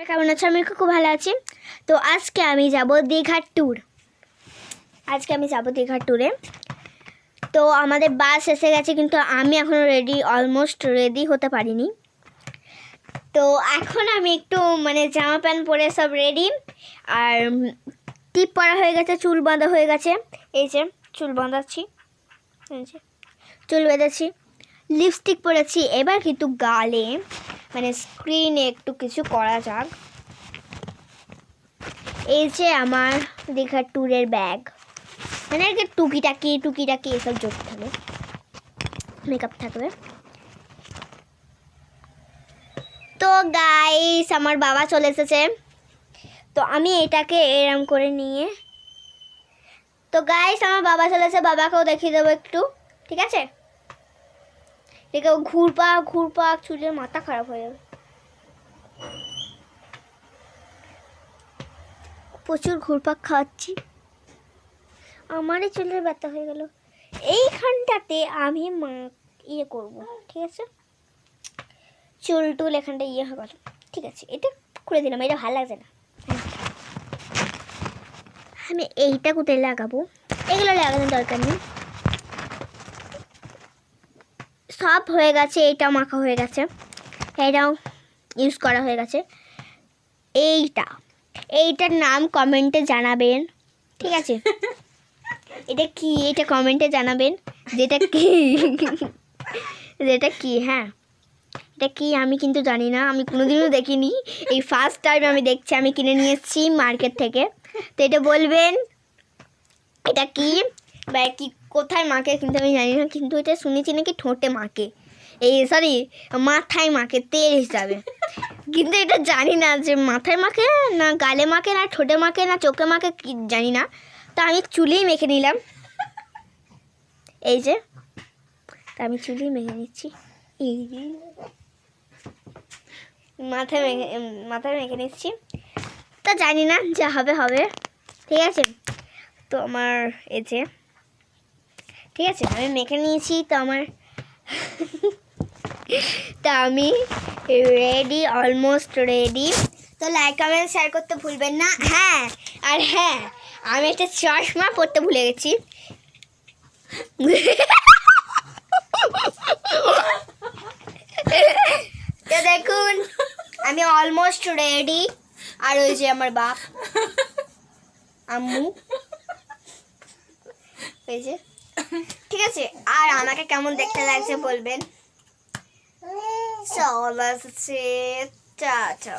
কেমন আছো? আমি খুব ভালো আছি। তো আজকে আমি যাব দীঘার ট্যুরে। তো আমাদের বাস এসে গেছে, কিন্তু আমি এখনও অলমোস্ট রেডি হতে পারিনি। তো এখন আমি একটু জামা প্যান্ট পরে সব রেডি, আর টিপ পরা হয়ে গেছে, চুল বাঁধা হয়ে গেছে। এই যে চুল বাঁধাচ্ছি, চুল বেঁধেছি, লিপস্টিক পরেছি। এবার কিন্তু গালে স্ক্রিনে একটু কিছু করা যাক। এই যে আমার দীঘার ট্যুরের ব্যাগ, টুকিটাকি এসব যোগ থাকবে, মেকআপ থাকবে। তো গাইস, আমার বাবা চলে এসেছে। তো আমি এটাকে এরম করে নিয়ে, তো গাইস আমার বাবা চলে এসেছে, বাবাকেও দেখিয়ে দেবো একটু, ঠিক আছে? দেখে ঘুরপাক চুলের মাথা খারাপ হয়ে যাবে। প্রচুর ঘুরপাক খাওয়াচ্ছি, আমারই চুলের ব্যথা হয়ে গেল। এইখানটাতে আমি ইয়ে করবো, ঠিক আছে? চুল এখানটা ইয়ে হয়ে গেল, ঠিক আছে? এটা খুলে দিলাম, এটা ভালো লাগছে না। আমি এইটা কোথায় লাগাবো? এগুলো লাগানোর দরকার নেই, সব হয়ে গেছে। এইটা মাখা হয়ে গেছে, এটাও ইউজ করা হয়ে গেছে। এইটার নাম কমেন্টে জানাবেন, ঠিক আছে? এটা কি, এটা কমেন্টে জানাবেন যেটা কি। হ্যাঁ, এটা কি আমি কিন্তু জানি না, আমি কোনোদিনও দেখিনি, এই ফার্স্ট টাইম আমি দেখছি। আমি কিনে নিয়ে এসেছি মার্কেট থেকে। তো এটা বলবেন এটা কি বা কি কোথায় মাখে, কিন্তু আমি জানি না। কিন্তু এটা শুনেছি নাকি ঠোঁটে মাখে, মাথায় মাখে তেল হিসাবে। কিন্তু এটা জানি না যে মাথায় মাখে না গালে মাখে না ঠোঁটে মাখে না চোখে মাখে, কি জানি না। তো আমি চুলেই মেখে নিলাম, এই যে আমি চুলেই মেখে নিচ্ছি। এই মাথায় মেখে নিচ্ছি। তো জানি না, যা হবে, ঠিক আছে? তো আমার এই যে, ঠিক আছে, আমি মেখে নিয়েছি। তো আমি রেডি, অলমোস্ট রেডি। তো লাইক কমেন্ট শেয়ার করতে ভুলবেন না। হ্যাঁ, আর হ্যাঁ, আমি একটা চশমা পরতে ভুলে গেছি। তো দেখুন, আমি অলমোস্ট রেডি। আর ওই যে আমার বাপ আম্মু, এই যে, ঠিক আছে? আর আমাকে কেমন দেখতে লাগছে বলবেন। চল আসছে, টাটা।